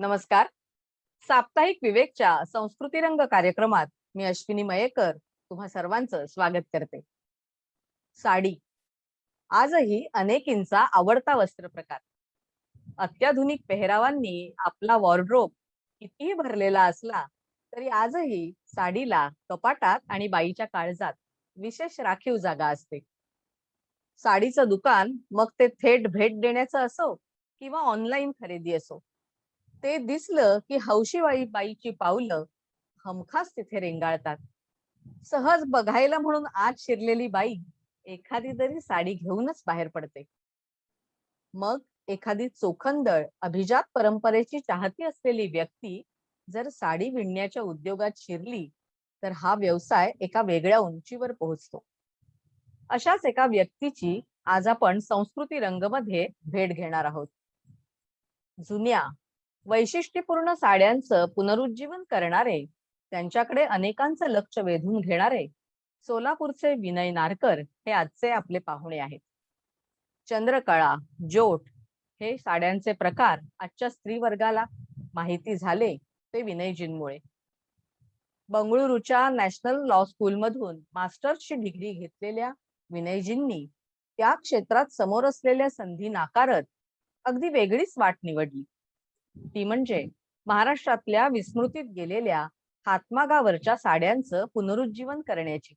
नमस्कार. साप्ताहिक विवेकच्या संस्कृती रंग कार्यक्रमात मी अश्विनी मयेकर तुम्हा सर्वांचं स्वागत करते. साडी आजही अनेकींचा आवडता वस्त्र प्रकार. अत्याधुनिक पेहरावांनी आपला वॉर्डरोब कितीही भरलेला असला तरी आजही साडीला कपाटात आणि बाईच्या काळजात विशेष राखीव जागा असते. साडीचं दुकान मग ते थेट भेट देण्याचं असो किंवा ऑनलाईन खरेदी असो, ते दिसलं की हौशी बाईची पावलं हमखास तिथे रेंगाळतात. सहज बघायला म्हणून आत शिरलेली बाई एखादी तरी साडी घेऊनच बाहेर पडते. मग एखादी चोखंदळ अभिजात परंपरेची चाहती असलेली व्यक्ती जर साडी विणण्याच्या उद्योगात शिरली तर हा व्यवसाय एका वेगळ्या उंचीवर पोहोचतो. अशाच एका व्यक्तीची आज आपण संस्कृती रंगमध्ये भेट घेणार आहोत. जुन्या वैशिष्ट्यपूर्ण साड्यांचं पुनरुज्जीवन करणारे, त्यांच्याकडे अनेकांचं लक्ष वेधून घेणारे सोलापूरचे विनय नारकर हे आजचे आपले पाहुणे आहेत. चंद्रकळा, जोट हे साड्यांचे प्रकार आजच्या स्त्री वर्गाला माहिती झाले ते विनयजींमुळे. बंगळुरूच्या नॅशनल लॉ स्कूल मधून मास्टर्सची डिग्री घेतलेल्या विनयजींनी त्या क्षेत्रात समोर असलेल्या संधी नाकारत अगदी वेगळीच वाट निवडली. ती म्हणजे महाराष्ट्रातल्या विस्मृतीत गेलेल्या हातमागावरच्या साड्यांचं पुनरुज्जीवन करण्याची.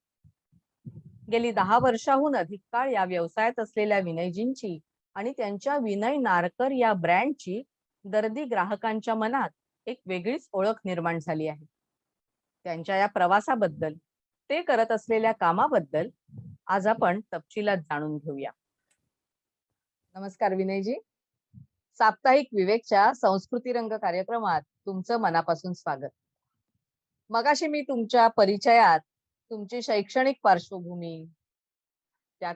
गेली 10 वर्षाहून अधिक काळ या व्यवसायात असलेल्या विनयजींची आणि त्यांच्या विनय नारकर या ब्रँडची दर्दी ग्राहकांच्या मनात एक वेगळीच ओळख निर्माण झाली आहे. त्यांच्या या प्रवासाबद्दल, ते करत असलेल्या कामाबद्दल आज आपण तपशिलात जाणून घेऊया. नमस्कार विनयजी. साप्ताहिक विवेकच्या संस्कृती रंग कार्यक्रमात तुमचं मनापासून स्वागत. मगाशी मी तुमच्या परिचयात तुमची शैक्षणिक पार्श्वभूमी, त्यात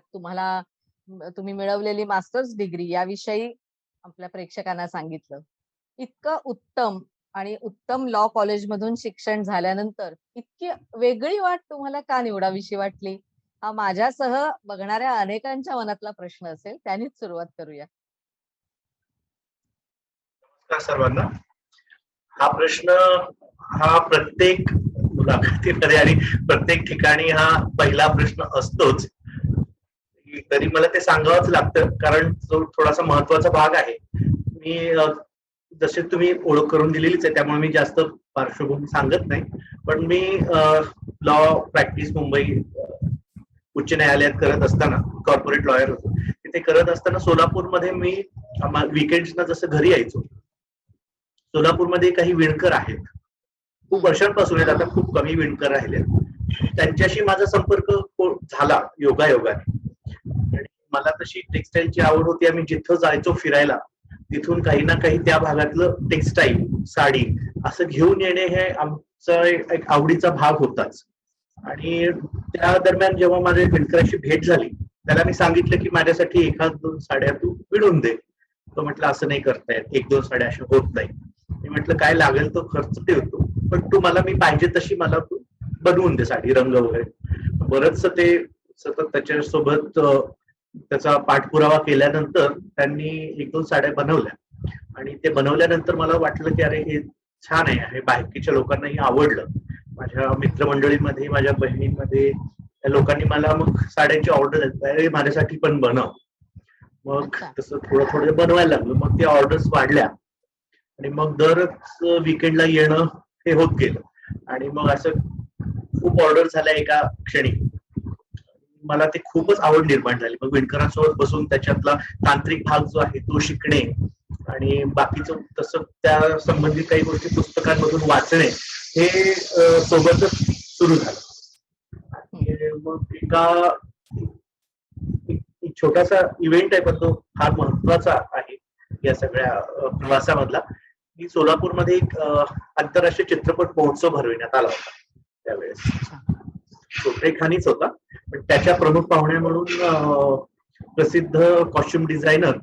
तुम्ही मिळवलेली मास्टर्स डिग्री याविषयी आपल्या प्रेक्षकांना सांगितलं. इतकं उत्तम आणि उत्तम लॉ कॉलेज मधून शिक्षण झाल्यानंतर इतकी वेगळी वाट तुम्हाला का निवडावीशी वाटली, हा माझ्यासह बघणाऱ्या अनेकांच्या मनातला प्रश्न असेल. त्यांनीच सुरुवात करूया. सर्वांना हा प्रश्न प्रत्येक मुलाखतीमध्ये आणि प्रत्येक ठिकाणी हा पहिला प्रश्न असतोच. तरी मला ते सांगावंच लागतं, कारण जो थोडासा महत्वाचा भाग आहे. मी जसे तुम्ही ओळख करून दिलेलीच आहे, त्यामुळे मी जास्त पार्श्वभूमी सांगत नाही. पण मी लॉ प्रॅक्टिस मुंबई उच्च न्यायालयात करत असताना, कॉर्पोरेट लॉयर होतो, तिथे करत असताना सोलापूरमध्ये मी विकेंड्सना जसं घरी यायचो. सोलापूरमध्ये काही विणकर आहेत, खूप वर्षांपासून आहेत, आता खूप कमी विणकर राहिले. त्यांच्याशी माझा संपर्क झाला योगायोगाने. मला तशी टेक्सटाईलची आवड होती. आम्ही जिथं जायचो फिरायला, तिथून काही ना काही त्या भागातलं टेक्सटाईल, साडी असं घेऊन येणे हे आमचा एक आवडीचा भाग होताच. आणि त्या दरम्यान जेव्हा माझ्या विणकराशी भेट झाली, त्याला मी सांगितलं की माझ्यासाठी 1-2 साड्या तू विणून दे. तो म्हटलं असं नाही करतायत, 1-2 साड्या अशा होत नाही. मी म्हटलं काय लागेल तो खर्च ठेवतो, पण तू मला मी पाहिजे तशी मला तू बनवून दे साडी, रंग वगैरे. बरंच ते सतत त्याच्यासोबत त्याचा पाठपुरावा केल्यानंतर त्यांनी 1-2 साड्या बनवल्या. आणि ते बनवल्यानंतर मला वाटलं की अरे हे छान आहे, हे बाकीच्या लोकांनाही आवडलं. माझ्या मित्रमंडळीमध्ये, माझ्या बहिणींमध्ये त्या लोकांनी मला मग साड्यांची ऑर्डर दिली, माझ्यासाठी पण बनव. मग तसं थोडं थोडं बनवायला लागलं. मग त्या ऑर्डर्स वाढल्या आणि मग दरच विकेंडला येणं हे होत गेलं. आणि मग असं खूप ऑर्डर झाल्या एका क्षणी. मला ते खूपच आवड निर्माण झाली. मग विणकरांसोबत बसून त्याच्यातला तांत्रिक भाग जो आहे तो शिकणे आणि बाकीचं तसं त्या संबंधित काही गोष्टी पुस्तकांमधून वाचणे हे सोबतच सुरू झालं. आणि मग एक छोटासा इव्हेंट आहे, पण तो फार महत्वाचा आहे या सगळ्या प्रवासामधला. मी सोलापूरमध्ये एक आंतरराष्ट्रीय चित्रपट महोत्सव भरविण्यात आला होता. त्यावेळेस चोपडेखानीच होता, पण त्याच्या प्रमुख पाहुण्या म्हणून प्रसिद्ध कॉस्ट्युम डिझायनर,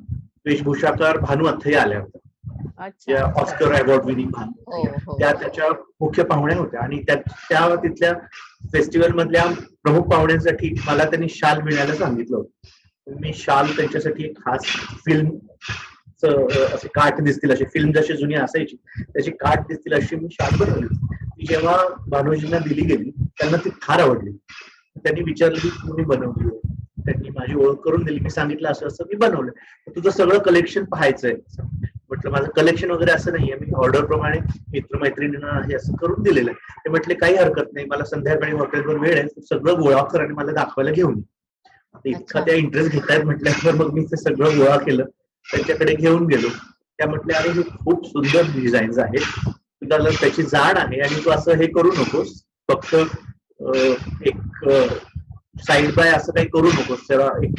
वेशभूषाकार भानू अथय्या आल्या होत्या. ऑस्कर अवॉर्ड विनिंग भानू, त्या त्याच्या मुख्य पाहुण्या होत्या. आणि त्या तिथल्या फेस्टिवल मधल्या प्रमुख पाहुण्यांसाठी मला त्यांनी शाल विणायला सांगितलं होतं. मी शाल त्यांच्यासाठी एक खास फिल्म असे काठ दिसतील, अशी फिल्म जशी जुनी असायची त्याची काठ दिसतील अशी मी शाल बनवली. ती जेव्हा भानुजींना दिली गेली त्यांना ती फार आवडली. त्यांनी विचारलं की तुम्ही बनवली, त्यांनी माझी ओळख करून दिली. मी सांगितलं असं असं मी बनवलं, तुझं सगळं कलेक्शन पाहायचंय. म्हटलं माझं कलेक्शन वगैरे असं नाहीये, मी ऑर्डर प्रमाणे मित्रमैत्रिणींना हे असं करून दिलेलं आहे. ते म्हटले काही हरकत नाही, मला संध्याकाळी हॉटेलवर वेळ आहे, सगळं गोळा कर आणि मला दाखवायला घेऊन ये. आता इतका त्या इंटरेस्ट घेतायत म्हटल्यावर मग मी ते सगळं गोळा केलं, त्यांच्याकडे घेऊन गेलो. त्या म्हटल्या अरे हे खूप सुंदर डिझाईन्स आहेत, तुला त्याची जाण आहे आणि तू असं हे करू नकोस, फक्त एक साईड बाय असं काही करू नकोस, त्याला एक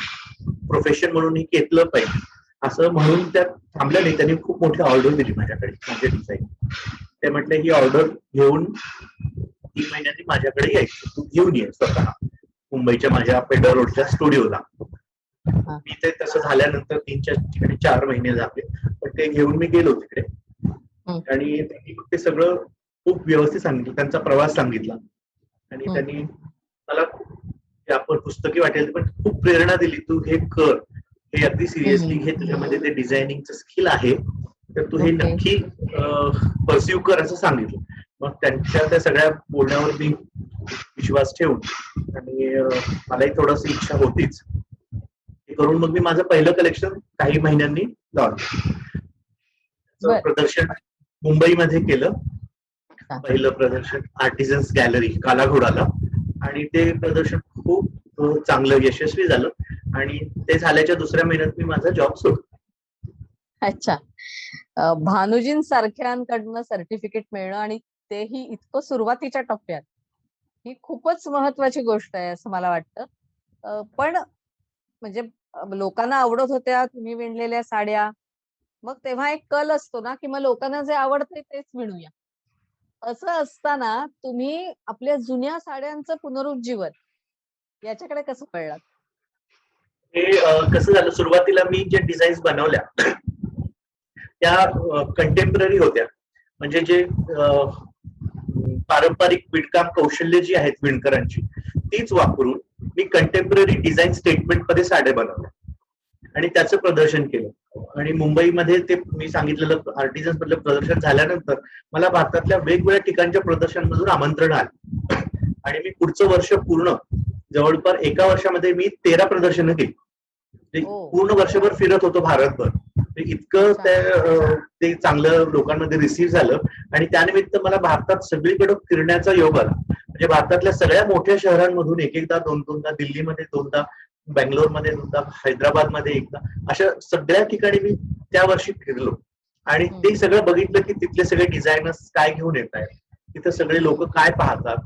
प्रोफेशन म्हणून हे घेतलं पाहिजे असं म्हणून त्या थांबल्या नाही. त्यांनी खूप मोठी ऑर्डर दिली माझ्याकडे माझ्या डिझाईन. ते म्हटले ही ऑर्डर घेऊन 3 महिन्यांनी माझ्याकडे यायचं, तू घेऊन ये स्वतः मुंबईच्या माझ्या पेडर रोडच्या स्टुडिओला. मी ते तसं झाल्यानंतर 4 महिने झाले, पण ते घेऊन मी गेलो तिकडे आणि त्यांनी ते सगळं खूप व्यवस्थित सांगितलं, त्यांचा प्रवास सांगितला आणि त्यांनी मला आपण पुस्तकी वाटेल पण खूप प्रेरणा दिली. तू हे कर, हे अगदी सिरियसली घे, तुझ्यामध्ये ते डिझायनिंगचं स्किल आहे तर तू हे नक्की परस्यू कर असं सांगितलं. मग त्यांच्या त्या सगळ्या बोलण्यावर मी विश्वास ठेवून आणि मलाही थोडस इच्छा होतीच हे करून मग मी माझं पहिलं कलेक्शन काही महिन्यांनी लॉन्च प्रदर्शन मुंबईमध्ये केलं. पहिलं प्रदर्शन आर्टिझन्स गॅलरी कालाघोडाला आणि ते प्रदर्शन खूप चांगलं यशस्वी झालं आणि ते झाल्याच्या दुसऱ्या महिन्यात मी माझा जॉब सोडला. अच्छा. भानुजींसारख्यांकडनं सर्टिफिकेट मिळणं आणि तेही इतकं सुरुवातीच्या टप्प्यात, ही खूपच महत्वाची गोष्ट आहे असं मला वाटतं. पण म्हणजे लोकांना आवडत होत्या तुम्ही विणलेल्या साड्या, मग तेव्हा एक कल असतो ना की मग लोकांना जे आवडतंय तेच विणूया. असं असताना तुम्ही आपल्या जुन्या साड्यांचं पुनरुज्जीवन याच्याकडे कसं कळलात? हे कसं झालं, सुरुवातीला मी जे डिझाईन्स बनवल्या त्या कंटेम्पररी होत्या, म्हणजे जे पारंपरिक विणकाम कौशल्य जी आहेत विणकरांची तीच वापरून मी कंटेम्पररी डिझाईन स्टेटमेंट मध्ये साड्या बनवल्या आणि त्याचं प्रदर्शन केलं. आणि मुंबईमध्ये ते मी सांगितलेलं आर्टिझन्स मधलं प्रदर्शन झाल्यानंतर मला भारतातल्या वेगवेगळ्या ठिकाणच्या प्रदर्शनांमधून आमंत्रण आलं आणि मी पुढचं वर्ष पूर्ण जवळपास एका वर्षामध्ये मी 13 प्रदर्शनं केली. पूर्ण वर्षभर फिरत होतो भारतभर. इतकं ते चांगलं लोकांमध्ये रिसीव्ह झालं आणि त्यानिमित्त मला भारतात सगळीकडे फिरण्याचा योग आला. म्हणजे भारतातल्या सगळ्या मोठ्या शहरांमधून एकदा दोनदा, दिल्लीमध्ये 2दा, बेंगलोरमध्ये 2दा, हैदराबादमध्ये 1दा, अशा सगळ्या ठिकाणी मी त्या वर्षी फिरलो आणि ते सगळं बघितलं की तिथले सगळे डिझायनर्स काय घेऊन येत आहेत, तिथे सगळे लोक काय पाहतात,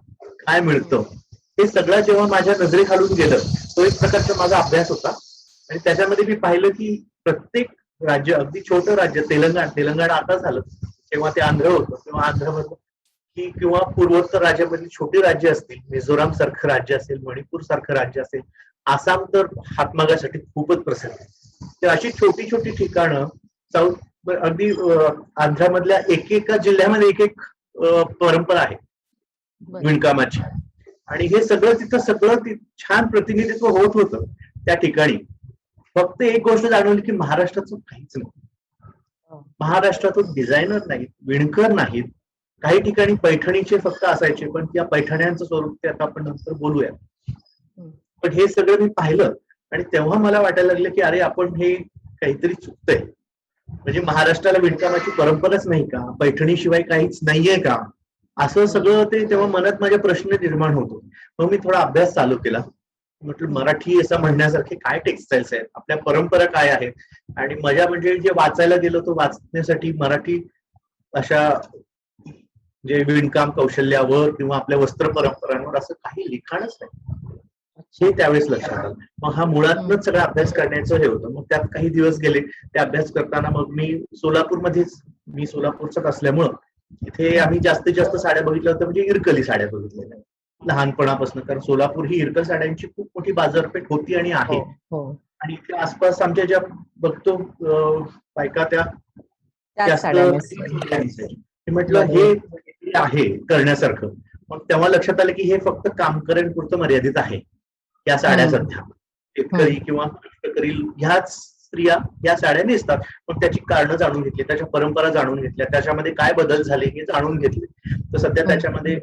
काय मिळतं, हे सगळं जेव्हा माझ्या नजरेखालून गेलं तो एक प्रकारचा माझा अभ्यास होता. आणि त्याच्यामध्ये मी पाहिलं की प्रत्येक राज्य, अगदी छोटं राज्य तेलंगणा आता झालं, तेव्हा ते आंध्र होतं, तेव्हा आंध्रमधलं की किंवा पूर्वोत्तर राज्यामधली छोटी राज्य असतील, मिझोराम सारखं राज्य असेल, मणिपूर सारखं राज्य असेल, आसाम तर हातमागासाठी खूपच प्रसिद्ध आहे. तर अशी छोटी छोटी ठिकाणं साऊथ अगदी आंध्रामधल्या एकेका जिल्ह्यामध्ये एक परंपरा आहे विणकामाची आणि हे सगळं छान प्रतिनिधित्व होत होतं त्या ठिकाणी. फक्त एक गोष्ट जाणवली की महाराष्ट्राचं काहीच नाही. महाराष्ट्रातून डिझायनर नाहीत, विणकर नाहीत. काही ठिकाणी पैठणीचे फक्त असायचे, पण त्या पैठण्यांचं स्वरूप ते आता आपण नंतर बोलूया. पण हे सगळं मी पाहिलं आणि तेव्हा मला वाटायला लागलं की अरे आपण हे काहीतरी चुकतंय. म्हणजे महाराष्ट्राला विणकामाची परंपराच नाही का, पैठणीशिवाय काहीच नाहीये का, असं सगळं ते तेव्हा मनात माझे प्रश्न निर्माण होतो. मग मी थोडा अभ्यास चालू केला. म्हटलं मराठी असं म्हणण्यासारखे काय टेक्स्टाईल्स आहेत, आपल्या परंपरा काय आहेत. आणि मजा म्हणजे जे वाचायला गेलो तो वाचण्यासाठी मराठी अशा जे विणकाम कौशल्यावर किंवा आपल्या वस्त्र परंपरांवर असं काही लिखाणच नाही, हे त्यावेळेस लक्षात आलं. मग हा मुळातच सगळा अभ्यास करण्याचं हे होतं. मग त्यात काही दिवस गेले ते अभ्यास करताना. मग मी सोलापूरचाच असल्यामुळं इथे आम्ही जास्तीत जास्त साड्या बघितल्या होत्या म्हणजे इरकली साड्या बघितलेल्या लहानपणापासून, कारण सोलापूर ही इरकल साड्यांची खूप मोठी बाजारपेठ होती आणि आहे. आणि इथे आसपास आमच्या ज्या बघतो बायका त्या म्हटलं हे आहे करण्यासारखं. मग तेव्हा लक्षात आलं की हे फक्त कामकऱ्यांपुरतं मर्यादित आहे या साड्या. सध्या शेतकरी किंवा कष्टकरी ह्याच स्त्रिया या साड्या नेसतात. मग त्याची कारणं जाणून घेतली, त्याच्या परंपरा जाणून घेतल्या, त्याच्यामध्ये काय बदल झाले हे जाणून घेतले. तर सध्या त्याच्यामध्ये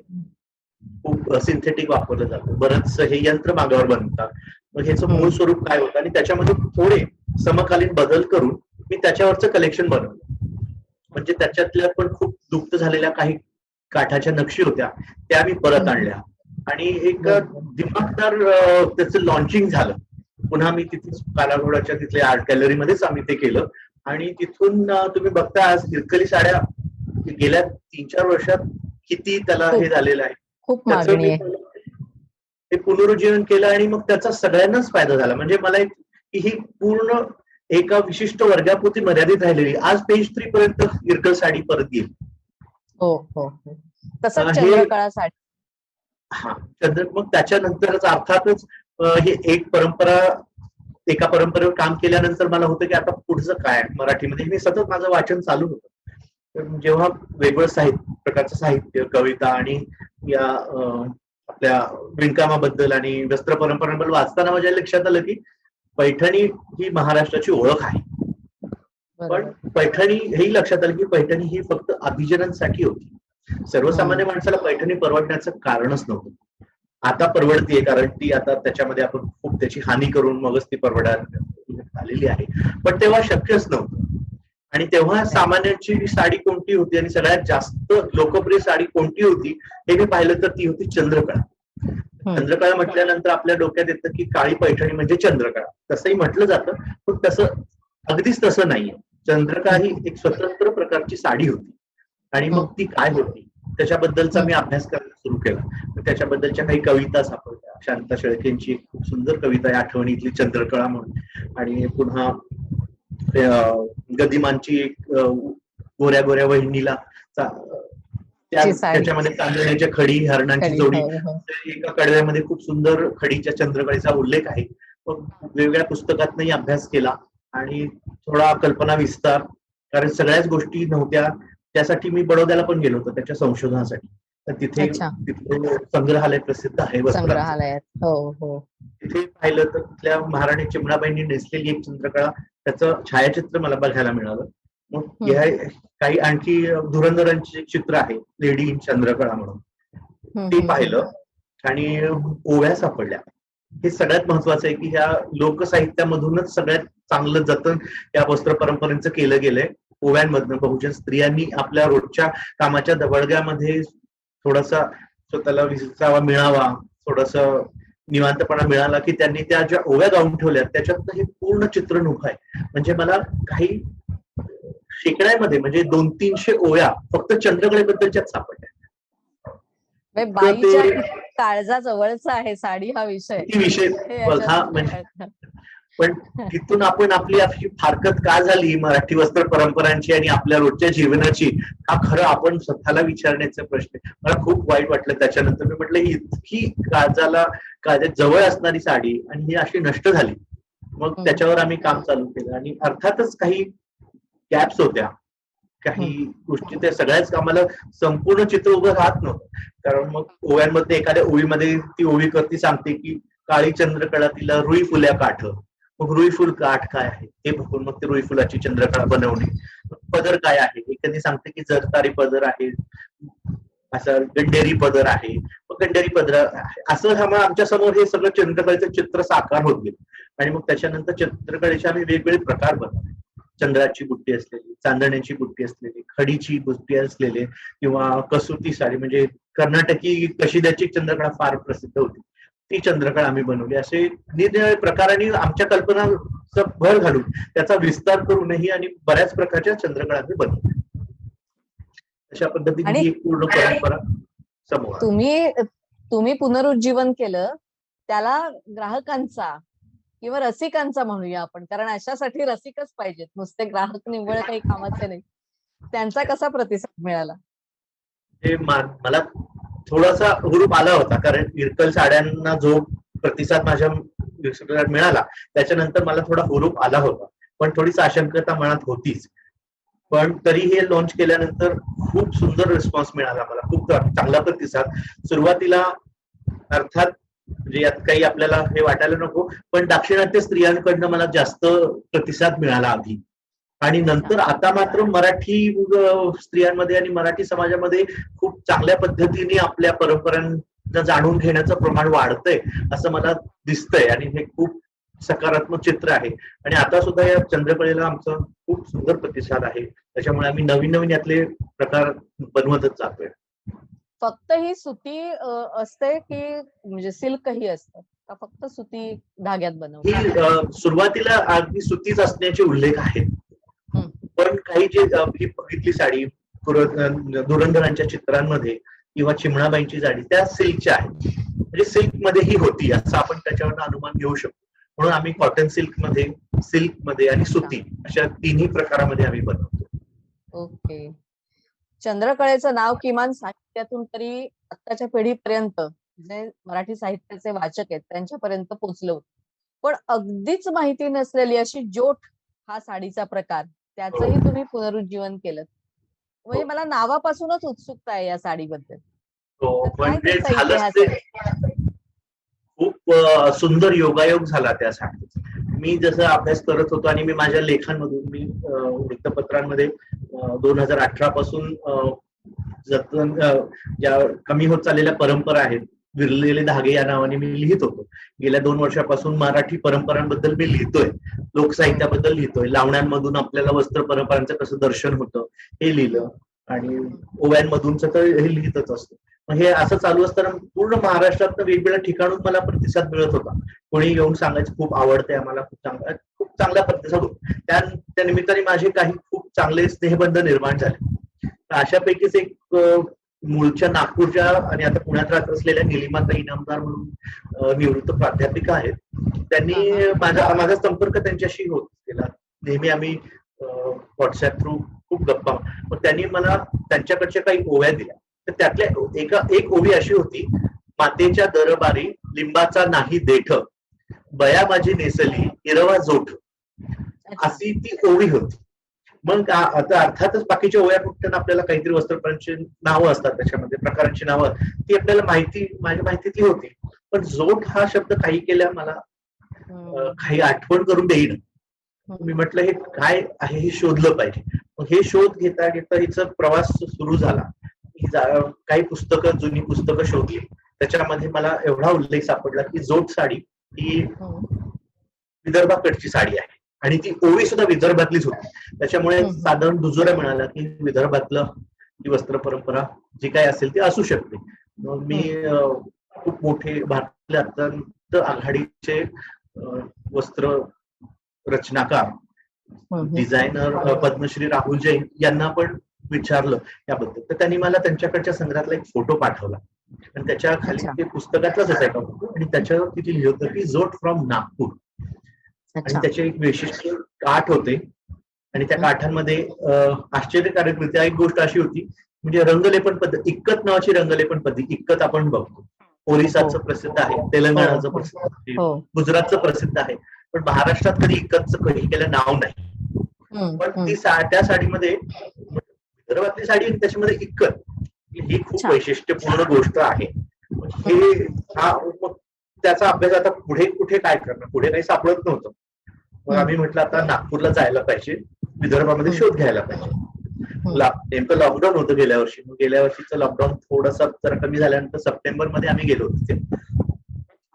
खूप सिंथेटिक वापरलं जातं, बरंच हे यंत्र मागावर बनतात. मग ह्याचं मूळ स्वरूप काय होतं आणि त्याच्यामध्ये थोडे समकालीन बदल करून मी त्याच्यावरचं कलेक्शन बनवलं. म्हणजे त्याच्यातल्या पण खूप लुप्त झालेल्या काही काठाच्या नक्षी होत्या त्या मी परत आणल्या आणि एक दिमागदार त्याचं लॉन्चिंग झालं. पुन्हा मी तिथे कालाघोडाच्या तिथल्या आर्ट गॅलरीमध्येच आम्ही ते केलं आणि तिथून तुम्ही बघता आज हिरकली साड्या गेल्या 3-4 वर्षात किती त्याला हे झालेलं आहे. खूप त्याचं मागणी मी आहे. ते पुनरुज्जीवन केलं आणि मग त्याचा सगळ्यांनाच फायदा झाला. म्हणजे मला की ही पूर्ण एका विशिष्ट वर्गापुरती मर्यादित राहिलेली आज पेज 3 पर्यंत हिरकल साडी परत येईल. हो हो हो. तसंच हे चंद्रकळा साडी. हा मग त्याच्यानंतरच अर्थातच हे एक परंपरा एका परंपरेवर काम केल्यानंतर मला होतं की आता पुढचं काय मराठीमध्ये. मी सतत माझं वाचन चालू होतं. तर जेव्हा वेगवेगळं प्रकारचं साहित्य, कविता आणि या आपल्या विणकामाबद्दल आणि वस्त्र परंपरांबद्दल वाचताना माझ्या लक्षात आलं की पैठणी ही महाराष्ट्राची ओळख आहे. पण पैठणी हेही लक्षात आलं की पैठणी ही फक्त अभिजनांसाठी होती. सर्वसामान्य माणसाला पैठणी परवडण्याचं कारणच नव्हतं. आता परवडतीये कारण ती आता त्याच्यामध्ये आपण खूप त्याची हानी करून मगच ती परवडण्यात आलेली आहे. पण तेव्हा शक्यच नव्हतं. आणि तेव्हा सामान्यांची साडी कोणती होती आणि सगळ्यात जास्त लोकप्रिय साडी कोणती होती हे मी पाहिलं तर ती होती चंद्रकळा. चंद्रकळा म्हटल्यानंतर आपल्या डोक्यात येतं की काळी पैठणी म्हणजे चंद्रकळा. तसंही म्हटलं जातं पण तसं अगदीच तसं नाहीये. चंद्रकळा ही एक स्वतंत्र प्रकारची साडी होती आणि मग ती काय होती त्याच्याबद्दलचा मी अभ्यास करायला सुरू केला. त्याच्याबद्दलच्या काही कविता सापडल्या. शांता शेळकेंची एक खूप सुंदर कविता आहे आठवणीतली चंद्रकळा म्हणून. आणि पुन्हा गदिमांची एक गोऱ्या गोऱ्या वहिनीला त्याच्यामध्ये चांदण्याच्या खडी, हरणांची जोडी, एका कडव्यामध्ये खूप सुंदर खडीच्या चंद्रकळेचा उल्लेख आहे. मग वेगवेगळ्या पुस्तकातनंही अभ्यास केला आणि थोडा कल्पना विस्तार, कारण सगळ्याच गोष्टी नव्हत्या. त्यासाठी मी बडोद्याला पण गेलो होतो त्याच्या संशोधनासाठी. तर तिथे संग्रहालय प्रसिद्ध आहे संग्रहालयात. हो हो. तिथे पाहिलं तर तिथल्या महाराणी चिमणाबाईंनी नेसलेली एक चंद्रकळा त्याचं छायाचित्र मला बघायला मिळालं. मग काही आणखी धुरंधरांची चित्र आहे लेडी इन चंद्रकळा म्हणून, ते पाहिलं आणि ओव्या सापडल्या. हे सगळ्यात महत्वाचं आहे की ह्या लोकसाहित्यामधूनच सगळ्यात चांगलं जतन या वस्त्र परंपरेचं केलं गेलंय. ओव्यांमधनं बहुजन स्त्रियांनी आपल्या रोजच्या कामाच्या दबडग्यामध्ये थोडासा स्वतःला विसावा मिळावा, थोडस निवांतपणा मिळाला की त्यांनी त्या ज्या ओव्या गाऊन ठेवल्या त्याच्यातनं हे पूर्ण चित्रणूक आहे. म्हणजे मला काही शेकड्यामध्ये म्हणजे 200-300 ओव्या फक्त चंद्रकळेबद्दलच्याच सापडल्या. बाईच्या काळजा जवळचा आहे साडी हा विषय. हा म्हणजे पण तिथून आपण आपली फारकत का झाली मराठी वस्त्र परंपरांची आणि आपल्या रोजच्या जीवनाची, हा खरं आपण स्वतःला विचारण्याचा प्रश्न. मला खूप वाईट वाटलं त्याच्यानंतर. मी म्हटलं ही इतकी काळजात जवळ असणारी साडी आणि ही अशी नष्ट झाली. मग त्याच्यावर आम्ही काम चालू केलं आणि अर्थातच काही गॅप्स होत्या, काही गोष्टी त्या सगळ्याच आम्हाला संपूर्ण चित्र उभं राहत नव्हतं. कारण मग ओव्यांमध्ये एखाद्या ओळीमध्ये ती ओळी करती सांगते की काळी चंद्रकळा तिला रुई फुल्या काठ. मग रुई फुल काठ काय आहे हे बघून मग ते रुई फुलाची चंद्रकळा बनवणे. पदर काय आहे, एखादी सांगते की जरतारी पदर आहे, असं गंडेरी पदर आहे, मग गंडेरी पदर आहे. असं आमच्या समोर हे सगळं चंद्रकळेचं चित्र साकार होत गेलं. आणि मग त्याच्यानंतर चंद्रकळेचे आम्ही वेगवेगळे प्रकार बनवले. चंद्राची बुट्टी असलेली, चांदण्याची बुट्टी असलेली, खडीची बुट्टी असलेली किंवा कसुती साडी म्हणजे कर्नाटकी कशिद्याची चंद्रकळा फार प्रसिद्ध होती, ती चंद्रकळा आम्ही बनवली. असे निरनिराळे प्रकाराने आमच्या कल्पनाचा भर घालून त्याचा विस्तार करूनही आणि बऱ्याच प्रकारच्या चंद्रकळा आम्ही बनवल्या. अशा पद्धतीने ही एक पूर्ण परंपरा समोर. तुम्ही पुनरुज्जीवन केलं त्याला ग्राहकांचा किंवा रसिकांचा म्हणूया आपण, कारण अशासाठी रसिकच पाहिजेत, नुसते ग्राहक निव्वळ काही कामाचे नाही. त्यांचा कसा प्रतिसाद मिळाला? मला थोडासा हुरूप आला होता, कारण हिरकल साड्यांना जो प्रतिसाद माझ्या मिळाला त्याच्यानंतर मला थोडा हुरूप आला होता. पण थोडीच आशंकता मनात होतीच. पण तरी हे लॉन्च केल्यानंतर खूप सुंदर रिस्पॉन्स मिळाला मला, खूप चांगला प्रतिसाद. सुरुवातीला अर्थात म्हणजे यात काही आपल्याला हे वाटायला नको, पण दाक्षिणात्य स्त्रियांकडनं मला जास्त प्रतिसाद मिळाला आधी. आणि नंतर आता मात्र मराठी स्त्रियांमध्ये आणि मराठी समाजामध्ये खूप चांगल्या पद्धतीने आपल्या परंपरांना जाणून घेण्याचं प्रमाण वाढतंय असं मला दिसतंय, आणि हे खूप सकारात्मक चित्र आहे. आणि आता सुद्धा या चंद्रकळेला आमचा खूप सुंदर प्रतिसाद आहे, त्याच्यामुळे आम्ही नवीन नवीन यातले प्रकार बनवतच जातोय. फक्त ही सुती असते की म्हणजे सिल्कही असतं का फक्त सुती धाग्यात ही बनवतात? सुरुवातीला अगदी सुतीच असण्याचे उल्लेख आहेत, हं. पण काही जे आपली बघितली साडी धुरंधरांच्या चित्रांमध्ये किंवा चिमणाबाईंची साडी त्या सिल्कच्या आहेत, म्हणजे सिल्क मध्ये ही होती असं आपण त्याच्यावर अनुमान घेऊ शकतो. म्हणून आम्ही कॉटन सिल्क मध्ये आणि अच्छा. सुती अशा तिन्ही प्रकारामध्ये आम्ही बनवतो. ओके. चंद्रकळेचं नाव किमान साहित्यातून तरी आत्ताच्या पिढीपर्यंत जे मराठी साहित्याचे वाचक आहेत त्यांच्यापर्यंत पोहोचलं होतं. पण अगदीच माहिती नसलेली अशी जोठ हा साडीचा प्रकार हो, त्याचंही तुम्ही पुनरुज्जीवन केलं. म्हणजे हो, मला नावापासूनच उत्सुकता आहे या साडीबद्दल. हो. तर काय म्हणजे त्याचा झालंच इतिहास ते आहे? खूप सुंदर योगायोग झाला त्यासाठी. मी जसं अभ्यास करत होतो आणि मी माझ्या लेखांमधून मी वृत्तपत्रांमध्ये 2018 पासून ज्या कमी होत चाललेल्या परंपरा आहेत, विरलेले धागे या नावाने मी लिहित होतो. गेल्या 2 वर्षापासून मराठी परंपरांबद्दल मी लिहितोय, हं. लोकसाहित्याबद्दल लिहितोय, लावण्यांमधून आपल्याला वस्त्र परंपरांचं कसं दर्शन होतं हे लिहिलं, हं. आणि हं. ओव्यांमधून तर हे लिहितच असतो. मग हे असं चालू असताना पूर्ण महाराष्ट्रात वेगवेगळ्या ठिकाणून मला प्रतिसाद मिळत होता. कोणी येऊन सांगायचं खूप आवडतंय आम्हाला, खूप चांगला प्रतिसाद होता. त्या निमित्ताने माझे काही खूप चांगले स्नेहबंध निर्माण झाले. तर अशापैकीच एक मूळच्या नागपूरच्या आणि आता पुण्यात राहत असलेल्या निलिमाता इनामदार म्हणून निवृत्त प्राध्यापिका आहेत. हां, त्यांनी हां. माझा संपर्क त्यांच्याशी होत गेला. नेहमी आम्ही व्हॉट्सअप थ्रू खूप गप्पा. मग त्यांनी मला त्यांच्याकडच्या काही ओव्या दिल्या. तर त्यातल्या एक ओवी अशी होती, मातेच्या दरबारी लिंबाचा नाही देठ, बया माझी नेसली हिरवा जोठ, अच्छा. अशी ती ओवी होती. मग आता अर्थातच बाकीच्या ओव्या कुठल्या आपल्याला काहीतरी वस्त्रपरांची नावं असतात, त्याच्यामध्ये प्रकारांची नावं ती आपल्याला माझ्या माहितीतली होती. पण जोठ हा शब्द काही केल्या मला हं. काही आठवण करून देईन. हं. मी म्हटलं हे काय आहे हे शोधलं पाहिजे. मग हे शोध घेता घेता हिचा प्रवास सुरू झाला. काही पुस्तकं, जुनी पुस्तकं शोधली. त्याच्यामध्ये मला एवढा उल्लेख सापडला की जोट साडी ही हं. विदर्भाकडची साडी आहे, आणि ती ओवी सुद्धा विदर्भातलीच होती. त्याच्यामुळे हं. हं. साधारण दुजोरा मिळाला की विदर्भातलं ही वस्त्र परंपरा जी काय असेल ती असू शकते. मग मी हं. खूप मोठे भारतातले अत्यंत आघाडीचे वस्त्र रचनाकार, हं. हं. डिझायनर पद्मश्री राहुल जैन यांना पण विचारलं याबद्दल. तर त्यांनी मला त्यांच्याकडच्या संग्रहातला एक फोटो पाठवला, आणि त्याच्या खाली अच्छा. ते पुस्तकातलाच असायचा फोटो, आणि त्याच्यावर तिथे लिहिलं होतं की जोट फ्रॉम नागपूर. आणि अच्छा. त्याचे एक वैशिष्ट्य काठ होते, आणि त्या हं. काठांमध्ये आश्चर्यकारकरित्या एक गोष्ट अशी होती, म्हणजे रंगलेपन पद्धत, इक्कत नावाची रंगलेपन पद्धती, इक्कत आपण बघतो, हो. ओरिसाचं प्रसिद्ध आहे, हो. तेलंगणाचं हो. प्रसिद्ध आहे, हो. गुजरातचं प्रसिद्ध आहे, पण महाराष्ट्रात कधी इक्कतचं कधी केलं नाव नाही. हं. पण हं. त्या साडीमध्ये विदर्भातली साडी आणि त्याच्यामध्ये इक्कत ही खूप अच्छा. वैशिष्ट्यपूर्ण गोष्ट आहे. हे हं. मग त्याचा अभ्यास आता पुढे कुठे काय करणार, पुढे काही सापडत नव्हतं. मग हं. आम्ही म्हटलं आता नागपूरला जायला पाहिजे, विदर्भामध्ये हं. शोध घ्यायला पाहिजे. हं. नेमकं लॉकडाऊन होतं गेल्या वर्षी. मग गेल्या वर्षीचं लॉकडाऊन थोडंसं जरा कमी झाल्यानंतर सप्टेंबर मध्ये आम्ही गेलो होतो तिथे.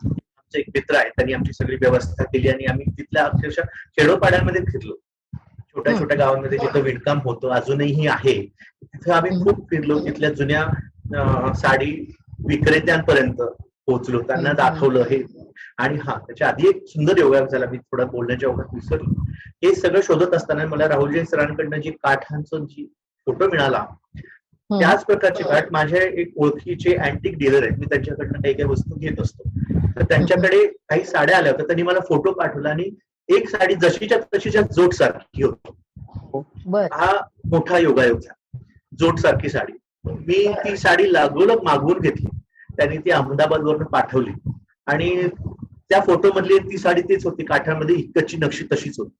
आमचे एक मित्र आहे, त्यांनी आमची सगळी व्यवस्था केली, आणि आम्ही तिथल्या अक्षरशः खेडोपाड्यांमध्ये फिरलो. छोट्या हं. छोट्या गावांमध्ये जिथं विणकाम होतं अजूनही आहे, तिथे आम्ही हं. खूप फिरलो. तिथल्या जुन्या साडी विक्रेत्यांपर्यंत पोहोचलो, त्यांना हं. हं. दाखवलं हे. आणि त्याच्या आधी एक सुंदर योगायोग झाला, मी थोडा बोलण्याच्या ओघात विसरलो. हे सगळं शोधत असताना मला राहुलजी सरांकडनं जी काठांचं जी फोटो मिळाला, हं. त्याच प्रकारचे काठ माझ्या एक ओळखीचे अँटिक डीलर आहेत, मी त्यांच्याकडनं काही काही वस्तू घेत असतो. तर हं. हं. त्यांच्याकडे काही साड्या आल्या होत्या, त्यांनी मला फोटो पाठवला, आणि एक साडी जशीच्या तशीच्या जोट सारखी होती. हो. बरं. हा मोठा योगायोग झाला, जोट सारखी साडी. मी ती साडी लागोलग मागवून घेतली, त्यांनी ती अहमदाबाद वरून पाठवली, आणि त्या फोटो मधली ती साडी तीच होती, काठामध्ये इक्कतची नक्षी तशीच होती.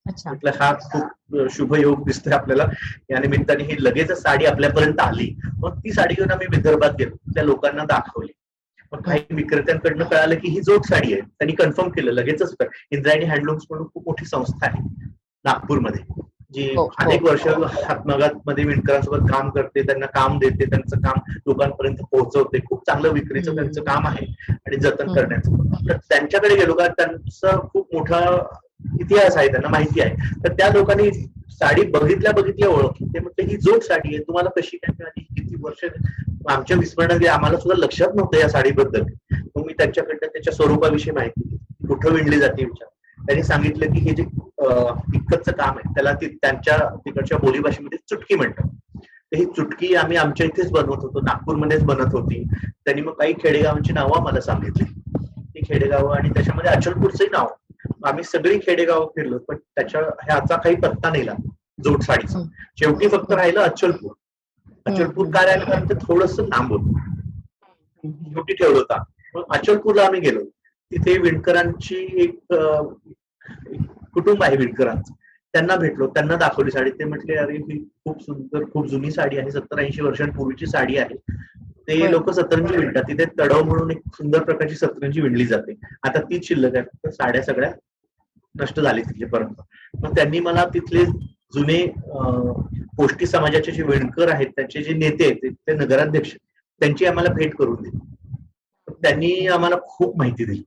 अच्छा. म्हटलं हा खूप शुभ योग दिसतोय आपल्याला, या निमित्ताने ही लगेचच साडी आपल्यापर्यंत आली. मग ती साडी घेऊन आम्ही विदर्भात गेलो, त्या लोकांना दाखवली. मग काही विक्रेत्यांकडनं कळालं की ही जोड साडी आहे. त्यांनी कन्फर्म केलं लगेचच. इंद्रायणी हँडलूम्स म्हणून खूप मोठी संस्था आहे नागपूरमध्ये, जी हो हो अनेक वर्ष हातमागामध्ये विणकरांसोबत काम करते, त्यांना काम देते, त्यांचं काम लोकांपर्यंत पोहोचवते. खूप चांगलं विक्रीचं त्यांचं काम आहे आणि जतन करण्याचं. तर त्यांच्याकडे गेलो का त्यांचा खूप मोठा इतिहास आहे, त्यांना माहिती आहे. तर त्या लोकांनी साडी बघितल्या ओळखली. ते म्हटले ही जोड साडी आहे, तुम्हाला कशी काय मिळाली, किती वर्ष आमच्या विस्मरणात गेली, आम्हाला सुद्धा लक्षात नव्हतं या साडीबद्दल. मग मी त्यांच्याकडनं त्याच्या स्वरूपाविषयी माहिती दिली, कुठं विणली जाते विचार. त्यांनी सांगितलं की हे जे इतकंच काम आहे त्याला त्यांच्या तिकडच्या बोलीभाषेमध्ये चुटकी म्हणतात. तर ही चुटकी आम्ही आमच्या इथेच बनवत होतो, नागपूरमध्येच बनत होती. त्यांनी मग काही खेडेगावांची नावं आम्हाला सांगितली, ती खेडेगावं आणि त्याच्यामध्ये अचलपूरचंही नाव. आम्ही सगळी खेडेगाव फिरलो, पण ह्याचा काही पत्ता नाही लागला जोड साडीचा. शेवटी फक्त राहिलं अचलपूर. अचलपूर काय राहिलं कारण ते थोडस लांब होतं, शेवटी ठेवलं होता. मग अचलपूरला आम्ही गेलो. तिथे विणकरांची एक कुटुंब आहे विणकरांचं, त्यांना भेटलो, त्यांना दाखवली साडी. ते म्हटले अरे ही खूप सुंदर, खूप जुनी साडी आहे, 70-80 वर्षांपूर्वीची साडी आहे. ते लोक सतरंजी विणतात. तिथे तडव म्हणून एक सुंदर प्रकारची सतरंजी विणली जाते. आता तीच शिल्लक आहे, साड्या सगळ्या नष्ट झाली तिथली परंपरा. मग त्यांनी मला तिथले जुने कोष्टी समाजाचे जे विणकर आहेत, त्यांचे जे नेते आहेत, ते नगराध्यक्ष, त्यांची आम्हाला भेट करून दिली. त्यांनी आम्हाला खूप माहिती दिली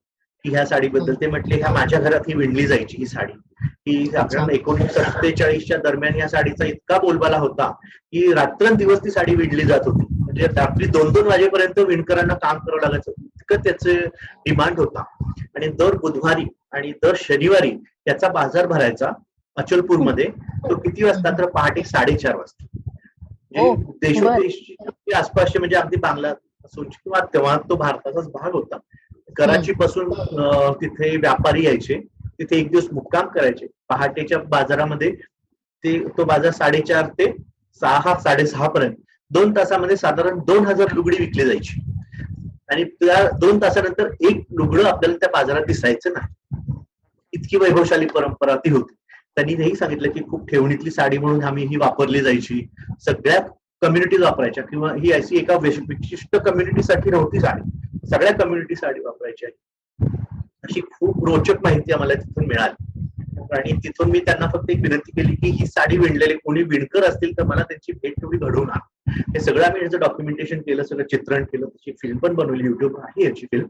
की ह्या साडीबद्दल. ते म्हटले ह्या माझ्या घरात ही विणली जायची ही साडी. ही आपल्याला 1947च्या दरम्यान या साडीचा इतका बोलबाला होता की रात्रंदिवस ती साडी विणली जात होती. म्हणजे रात्री 2-2 वाजेपर्यंत विणकरांना काम करावं लागायचं, इतकं त्याचे डिमांड होता. आणि दर बुधवारी आणि दर शनिवारी त्याचा बाजार भरायचा अचलपूरमध्ये. तो किती वाजता, तर पहाटे 4:30 वाजता. म्हणजे देशोदेशची आसपासचे, म्हणजे अगदी बांगला किंवा तेव्हा तो भारताचाच भाग होता. कराची पासून तिथे व्यापारी यायचे, तिथे एक दिवस मुक्काम करायचे. पहाटेच्या बाजारामध्ये तो बाजार 4:30 ते 6-6:30 पर्यंत 2 तासामध्ये साधारण 2000 लुगडी विकली जायची. आणि त्या 2 तासानंतर एक लुगडं आपल्याला त्या बाजारात दिसायचं नाही. इतकी वैभवशाली परंपरा ती होती. त्यांनी हेही सांगितलं की खूप ठेवणीतली साडी म्हणून आम्ही ही वापरली जायची, सगळ्या कम्युनिटीज वापरायच्या, किंवा ही अशी एका विशिष्ट कम्युनिटीसाठी नव्हती साडी, सगळ्या कम्युनिटी साडी वापरायची. अशी खूप रोचक माहिती आम्हाला तिथून मिळाली. आणि तिथून मी त्यांना फक्त एक विनंती केली की ही साडी विणलेले कोणी विणकर असतील तर मला त्यांची भेट तेवढी घडवून आण. हे सगळं आम्ही याचं डॉक्युमेंटेशन केलं, सगळं चित्रण केलं, त्याची फिल्म पण बनवली, युट्यूब आहे याची फिल्म.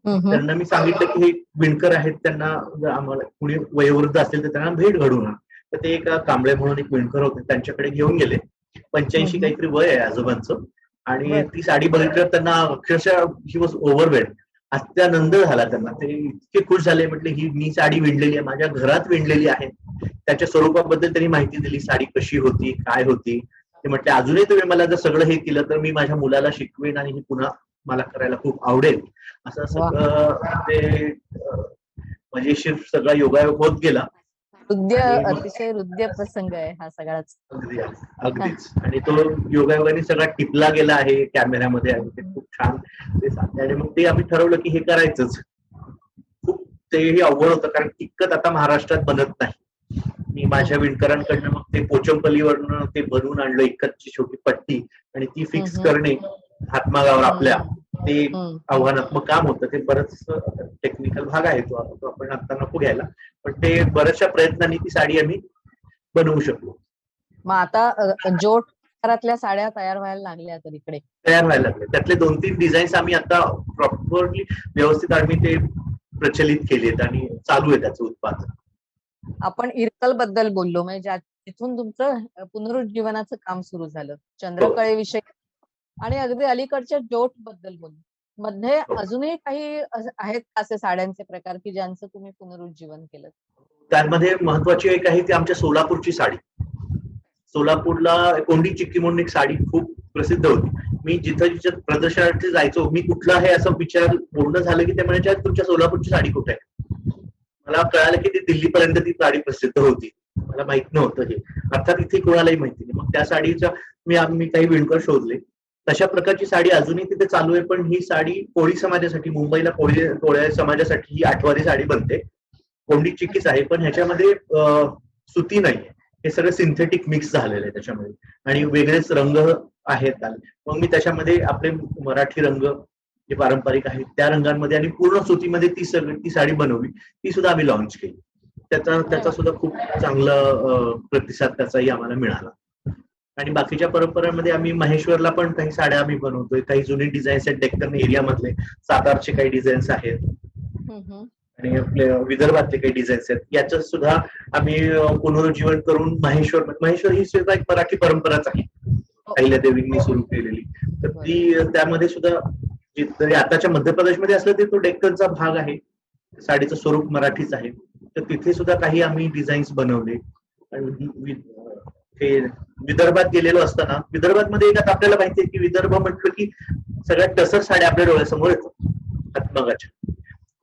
त्यांना मी सांगितलं की हे विणकर आहेत, त्यांना आम्हाला कुणी वयोवृद्ध असतील तर त्यांना भेट घडवून आण. तर ते एका कांबळे म्हणून एक विणकर होते, त्यांच्याकडे घेऊन गेले. 85 काहीतरी वय आहे आजोबांचं. आणि ती साडी बघितल्यावर त्यांना अक्षरशः ही वॉज ओव्हरवेल्ड, अत्यानंद झाला त्यांना. ते इतके खुश झाले, म्हटले ही मी साडी विणलेली आहे, माझ्या घरात विणलेली आहे. त्याच्या स्वरूपाबद्दल त्यांनी माहिती दिली, साडी कशी होती, काय होती. ते म्हटले अजूनही तुम्ही मला जर सगळं हे केलं तर मी माझ्या मुलाला शिकवेन आणि ही पुन्हा मला करायला खूप आवडेल. असं सगळं ते मजेशीर सगळा योगायोग होत गेला. अतिशय हृदय प्रसंग आहे हा सगळाच. अगदीच. आणि तो योगायोगाने सगळा टिपला गेला आहे कॅमेऱ्यामध्ये, आणि ते खूप छान ते सांगते. आणि मग ते आम्ही ठरवलं की हे करायचंच. खूप तेही अवघड होतं कारण इतकं आता महाराष्ट्रात बनत नाही. मी माझ्या विणकरांकडनं मग ते पोचमपल्लीवरनं ते बनवून आणलं, इतकची छोटी पट्टी, आणि ती फिक्स करणे हातमागावर आपल्या, ते आव्हानात्मक काम होतं. ते बरंच टेक्निकल भाग आहे, तो आपण आता नको घ्यायला, पण ते बऱ्याचशा प्रयत्नांनी ती साडी आम्ही बनवू शकलो. मग आता जोड प्रकारातल्या साड्या तयार व्हायला लागल्या तर इकडे तयार व्हायला लागले. त्यातले 2-3 डिझाईन्स आम्ही आता प्रॉपरली व्यवस्थित आम्ही ते प्रचलित केलेत आणि चालू आहे त्याचं उत्पादन. आपण इरकल बद्दल बोललो, म्हणजे तिथून तुमचं पुनरुज्जीवनाचं काम सुरू झालं, चंद्रकळे विषयी आणि अगदी अलीकडच्या जोट बद्दल बोललो. मध्ये अजूनही काही आहेत असे साड्यांचे प्रकार की ज्यांचं तुम्ही पुनरुज्जीवन केलं? त्यामध्ये महत्वाची एक आहे ती आमच्या सोलापूरची साडी. सोलापूरला कोंडी चिक्की म्हणून एक साडी खूप प्रसिद्ध होती. मी जिथं प्रदर्शनासाठी जायचो, मी कुठला आहे असं विचार बोलणं झालं की ते म्हणायचे तुमच्या सोलापूरची साडी कुठे आहे. मला कळालं की ती दिल्लीपर्यंत ती साडी प्रसिद्ध होती, मला माहित नव्हतं हे. अर्थात इथे कोणालाही माहिती नाही. मग त्या साडीच्या मी काही विणकर शोधले. तशा प्रकारची साडी अजूनही तिथे चालू आहे, पण ही साडी कोळी समाजासाठी, मुंबईला कोळी समाजासाठी ही आठवारी साडी बनते. कोंडी चिक्कीच आहे, पण ह्याच्यामध्ये सुती नाहीये, हे सगळं सिंथेटिक मिक्स झालेलं आहे त्याच्यामध्ये, आणि वेगळेच रंग आहेत. मग मी त्याच्यामध्ये आपले मराठी रंग जे पारंपरिक आहेत त्या रंगांमध्ये आणि पूर्ण सुतीमध्ये ती साडी बनवली, ती सुद्धा आम्ही लॉन्च केली. त्याचा वा. सुद्धा खूप चांगला प्रतिसाद त्याचाही आम्हाला मिळाला. आणि बाकीच्या परंपरांमध्ये आम्ही महेश्वरला पण काही साड्या आम्ही बनवतोय, काही जुनी डिझाईन्स आहेत डेक्कन एरियामधले, सातारचे काही डिझाईन्स आहेत आणि आपल्या विदर्भातले काही डिझाईन्स आहेत. याचं सुद्धा आम्ही पुनरुज्जीवन करून महेश्वर ही सुद्धा एक मराठी परंपराच आहे, अहिल्यादेवींनी सुरू केलेली. तर ती त्यामध्ये सुद्धा जरी आताच्या मध्य प्रदेशमध्ये असलं तरी तो डेक्कनचा भाग आहे, साडीचं स्वरूप मराठीच आहे. तर तिथे सुद्धा काही आम्ही डिझाईन्स बनवले. आणि ते विदर्भात गेलेलो असताना, विदर्भात एक आता आपल्याला माहितीये की विदर्भ म्हटलं की सगळ्यात टसर साड्या आपल्या डोळ्यासमोर येतात हातमागाच्या,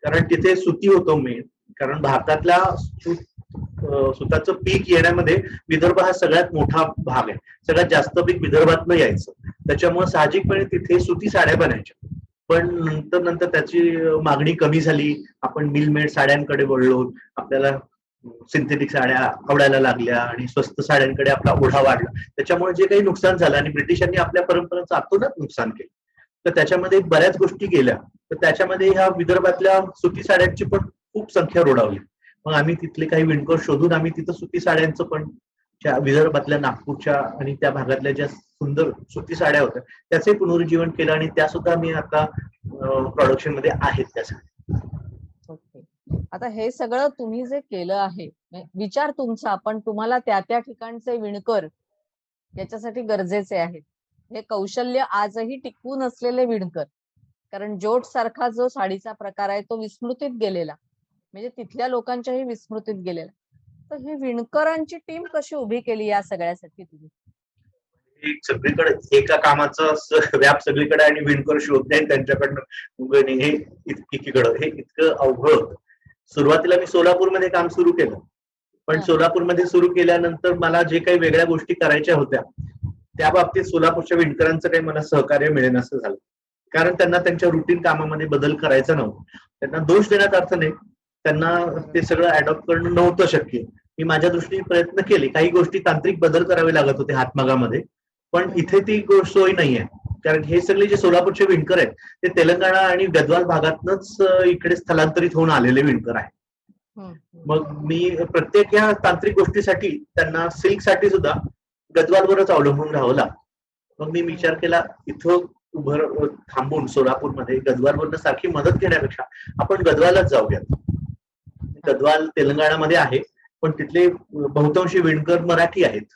कारण तिथे सुती होतो मेन. कारण भारतातल्या सुताचं पीक येण्यामध्ये विदर्भ हा सगळ्यात मोठा भाग आहे. सगळ्यात जास्त पीक विदर्भातनं यायचं, त्याच्यामुळे साहजिकपणे तिथे सुती साड्या बनायच्या. पण नंतर त्याची मागणी कमी झाली, आपण मिलमेड साड्यांकडे वळलो, आपल्याला सिंथेटिक साड्या आवडायला लागल्या आणि स्वस्त साड्यांकडे आपला ओढा वाढला. त्याच्यामुळे जे काही नुकसान झालं आणि ब्रिटिशांनी आपल्या परंपरांचं आतोनात नुकसान केलं, तर त्याच्यामध्ये बऱ्याच गोष्टी गेल्या. तर त्याच्यामध्ये ह्या विदर्भातल्या सुती साड्यांची पण खूप संख्या रोडावली. मग आम्ही तिथले काही विणकर शोधून आम्ही तिथं सुती साड्यांचं पण, त्या विदर्भातल्या नागपूरच्या आणि त्या भागातल्या ज्या सुंदर सुती साड्या होत्या त्याचे पुनरुज्जीवन केलं आणि त्या सुद्धा मी आता प्रोडक्शन मध्ये आहेत त्या साड्या. ओके. आता हे सगळं तुम्ही जे केलं आहे, विचार तुमचा, पण तुम्हाला त्या त्या ठिकाणचे विणकर याच्यासाठी गरजेचे आहेत. हे कौशल्य आजही टिकून असलेले विणकर, कारण जोट सारखा जो साडीचा प्रकार आहे तो विस्मृतीत गेलेला, म्हणजे तिथल्या लोकांच्याही विस्मृतीत गेलेला. तर ही विणकरांची टीम कशी उभी केली या सगळ्यासाठी तुम्ही? सगळीकडे एका कामाचा व्याप सगळीकडे आणि विणकर शोधणे त्यांच्याकडनं उगवणे हे एकीकडं हे इतकं अवघड होतं. सुरुवातीला मी सोलापूरमध्ये काम सुरू केलं, पण सोलापूरमध्ये सुरू केल्यानंतर मला जे काही वेगळ्या गोष्टी करायच्या होत्या त्या बाबतीत सोलापूरच्या विणकरांचं काही मला सहकार्य मिळेल असं झालं. कारण त्यांना त्यांच्या रुटीन कामामध्ये बदल करायचा नव्हता. त्यांना दोष देण्यात अर्थ नाही, त्यांना ते सगळं अडॉप्ट करणं नव्हतं शक्य. मी माझ्या दृष्टीने प्रयत्न केले, काही गोष्टी तांत्रिक बदल करावे लागत होते हातमागामध्ये, पण इथे ती सोय नाहीये. कारण हे सगळे जे सोलापूरचे विणकर आहेत ते तेलंगणा आणि गद्वाल भागातनच इकडे स्थलांतरित होऊन आलेले विणकर आहेत. मग मी प्रत्येक या तांत्रिक गोष्टीसाठी त्यांना सिल्कसाठी सुद्धा गद्वालवरच अवलंबून राहावं लागतं. मग मी विचार केला, इथं उभं थांबून सोलापूरमध्ये गद्वालवरनं सारखी मदत घेण्यापेक्षा आपण गद्वालच जाऊयात. गद्वाल तेलंगणामध्ये आहे, पण तिथले बहुतांशी विणकर मराठी आहेत.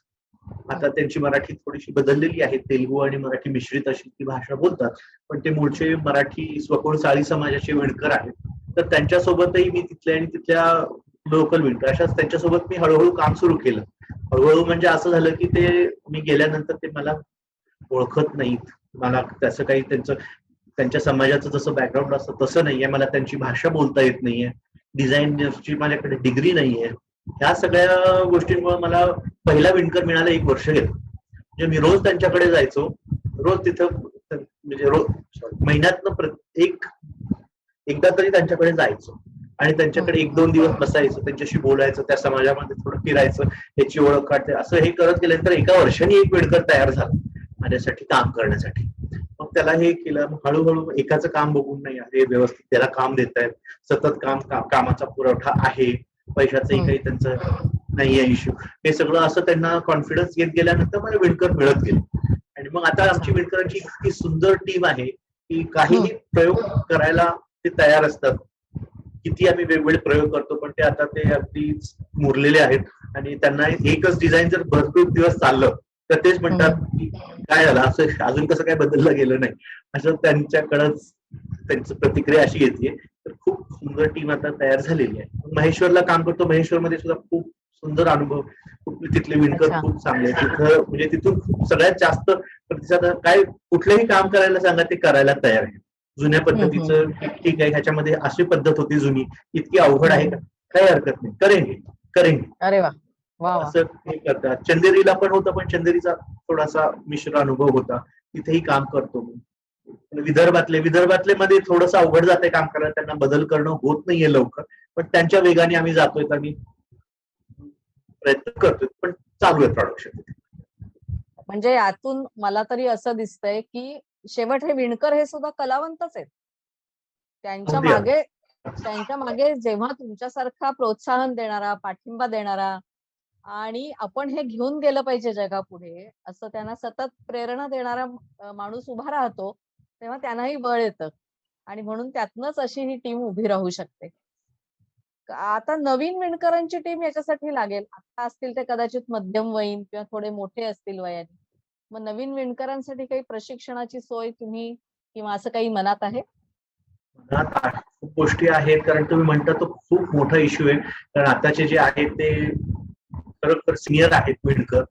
आता त्यांची मराठी थोडीशी बदललेली आहे, तेलुगू आणि मराठी मिश्रित अशी ती भाषा बोलतात, पण ते मूळचे मराठी स्वकोण साळी समाजाचे विणकर आहेत. तर त्यांच्यासोबतही मी तिथल्या आणि तिथल्या लोकल विणकर अशाच त्यांच्यासोबत मी हळूहळू काम सुरू केलं. हळूहळू म्हणजे असं झालं की ते मी गेल्यानंतर ते मला ओळखत नाहीत, मला त्याचं काही त्यांच्या समाजाचं जसं बॅकग्राऊंड असतं तसं नाहीये, मला त्यांची भाषा बोलता येत नाहीये, डिझाईनची माझ्याकडे डिग्री नाहीये. ह्या सगळ्या गोष्टींमुळे मला पहिला विणकर मिळाला 1 वर्ष गेलं. म्हणजे मी रोज त्यांच्याकडे जायचो, रोज तिथं म्हणजे रोज महिन्यातनं एकदा तरी त्यांच्याकडे जायचो आणि त्यांच्याकडे 1-2 दिवस बसायचं, त्यांच्याशी बोलायचं, त्या समाजामध्ये थोडं फिरायचं, याची ओळख काढते. असं हे करत गेल्यानंतर एका वर्षाने एक विणकर तयार झाला माझ्यासाठी काम करण्यासाठी. मग त्याला हे केलं, मग हळूहळू एकाचं काम बघून नाही, अरे व्यवस्थित त्याला काम देत आहेत, सतत कामाचा पुरवठा आहे, पैशाचंही काही त्यांचं नाहीये इश्यू, हे सगळं असं त्यांना कॉन्फिडन्स येत गेल्यानंतर मला विणकर मिळत गेले. आणि मग आता आमची विणकरांची इतकी सुंदर टीम आहे की काहीही प्रयोग करायला ते तयार असतात. किती आम्ही वेगवेगळे प्रयोग करतो, पण ते आता ते अगदी मुरलेले आहेत आणि त्यांना एकच डिझाईन जर भरपूर दिवस चाललं तर तेच म्हणतात की काय झालं, असं अजून कसं काय बदललं गेलं नाही, असं त्यांच्याकडंच त्यांची प्रतिक्रिया अशी येते. तर खूप सुंदर टीम आता तयार झालेली आहे. महेश्वरला काम करतो, महेश्वरमध्ये सुद्धा खूप सुंदर अनुभव, तिथले विणकर खूप चांगले, तिथं म्हणजे तिथून सगळ्यात जास्त प्रतिसाद काय, कुठलंही काम करायला सांगा ते करायला तयार आहे. जुन्या पद्धतीचं ठीक आहे, ह्याच्यामध्ये अशी पद्धत होती जुनी, इतकी अवघड आहे का, काही हरकत नाही, करेंगे. अरे वा, असं हे करतात. चंदेरीला पण होतं, पण चंदेरीचा थोडासा मिश्र अनुभव होता, तिथेही काम करतो मी. विदर्भातले मध्ये थोडंसं अवघड जाते काम करायला, त्यांना बदल करणं होत नाहीये लवकर, पण त्यांच्या वेगाने आम्ही जातोय, आम्ही प्रयत्न करतोय, पण चालू आहे प्रोडक्शन. म्हणजे यातून मला तरी असं दिसतंय की शेवट हे विणकर हे सुद्धा कलावंतच आहेत. त्यांच्या अगदी मागे त्यांच्या मागे जेव्हा तुमच्यासारखा प्रोत्साहन देणारा, पाठिंबा देणारा आणि आपण हे घेऊन गेलं पाहिजे जगापुढे असं त्यांना सतत प्रेरणा देणारा माणूस उभा राहतो, तेव्हा त्यांनाही बळ येतं आणि म्हणून त्यातनंच अशी ही टीम उभी राहू शकते. आता नवीन विणकरांची टीम याच्यासाठी लागेल. आता असतील ते कदाचित मध्यमवयीन किंवा थोडे मोठे असतील वयाने. मग नवीन विणकरांसाठी काही प्रशिक्षणाची सोय तुम्ही किंवा असं काही मनात आहे? खूप गोष्टी आहेत, कारण तुम्ही म्हणता तो खूप मोठा इश्यू आहे. कारण आताचे जे आहेत ते खरोखर सिनियर आहेत विणकर,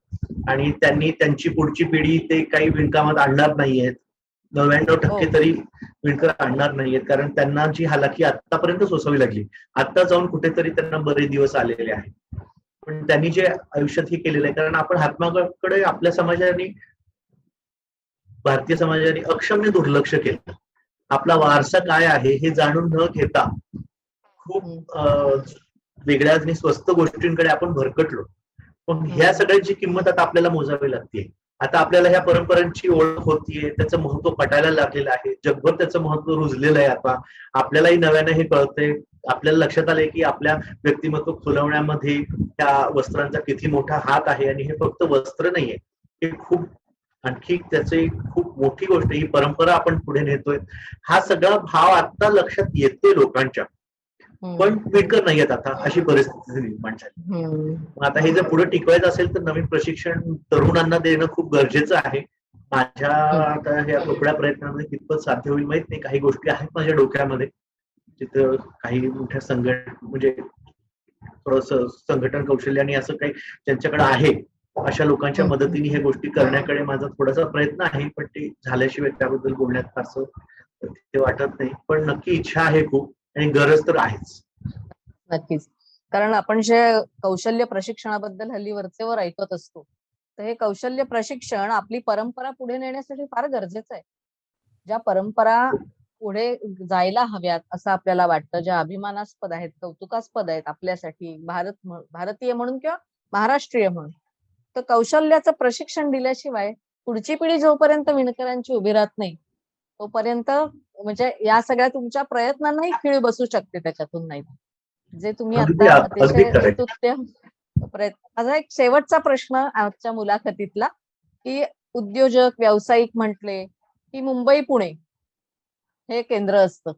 आणि त्यांनी त्यांची पुढची पिढी ते काही विणकामात आणणार नाहीयेत. 99% हो. तरी विणकर आणणार नाहीयेत, कारण त्यांना जी हालाकी आतापर्यंत सोसावी लागली, आता जाऊन कुठेतरी त्यांना बरे दिवस आलेले आहेत. पण त्यांनी जे आयुष्यात हे केलेलं आहे, कारण आपण हातमागाकडे आपल्या समाजाने, भारतीय समाजाने अक्षम्य दुर्लक्ष केलं. आपला वारसा काय आहे हे जाणून न घेता हम्म. खूप वेगळ्या आणि स्वस्त गोष्टींकडे आपण भरकटलो. पण ह्या हम्म. सगळ्याची किंमत आता आपल्याला मोजावी लागते. आता आपल्याला ह्या परंपरांची ओळख होतीये, त्याचं महत्व पटायला लागलेलं आहे, जगभर त्याचं महत्व रुजलेलं आहे. आता आपल्यालाही नव्यानं हे कळतंय. आपल्याला लक्षात आलंय की आपल्या व्यक्तिमत्व खुलवण्यामध्ये त्या वस्त्रांचा किती मोठा हात आहे, आणि हे फक्त वस्त्र नाहीये, हे खूप आणखी त्याची खूप मोठी गोष्ट, ही परंपरा आपण पुढे नेतोय. हा सगळा भाव आता लक्षात येतोय लोकांच्या, पण विणकर नाहीयेत आता, अशी परिस्थिती निर्माण झाली. हम्म. मग आता हे जर पुढे टिकवायचं असेल तर नवीन प्रशिक्षण तरुणांना देणं खूप गरजेचं आहे. माझ्या आता या थोड्या प्रयत्नांमध्ये कितपत साध्य होईल माहित नाही. काही गोष्टी आहेत माझ्या डोक्यामध्ये, तिथं काही मोठ्या म्हणजे थोडस संघटन कौशल्य आणि असं काही ज्यांच्याकडे आहे, अशा लोकांच्या मदतीने हे गोष्टी करण्याकडे माझा थोडासा प्रयत्न आहे. पण ते झाल्याशिवाय त्याबद्दल बोलण्यात फारसं ते वाटत नाही. पण नक्की इच्छा आहे खूप, आणि गरज तर आहेच. नक्कीच. कारण आपण जे कौशल्य प्रशिक्षणाबद्दल हल्ली वरचेवर ऐकत असतो, तर हे कौशल्य प्रशिक्षण आपली परंपरा पुढे नेण्यासाठी फार गरजेचं आहे. ज्या परंपरा पुढे जायला हव्यात असं आपल्याला वाटतं, ज्या अभिमानास्पद आहेत, कौतुकास्पद आहेत आपल्यासाठी, भारतीय म्हणून किंवा महाराष्ट्रीय म्हणून, तर कौशल्याचं प्रशिक्षण दिल्याशिवाय पुढची पिढी जोपर्यंत विणकरांची उभी राहत नाही, तोपर्यंत म्हणजे या सगळ्या तुमच्या प्रयत्नांनाही खीळ बसू शकते त्याच्यातून, नाही जे तुम्ही अगदी आता अगदी अतिशय खरंय. स्तुत्य प्रयत्न. माझा एक शेवटचा प्रश्न आजच्या मुलाखतीतला, की उद्योजक व्यावसायिक म्हटले की मुंबई पुणे हे केंद्र असतं.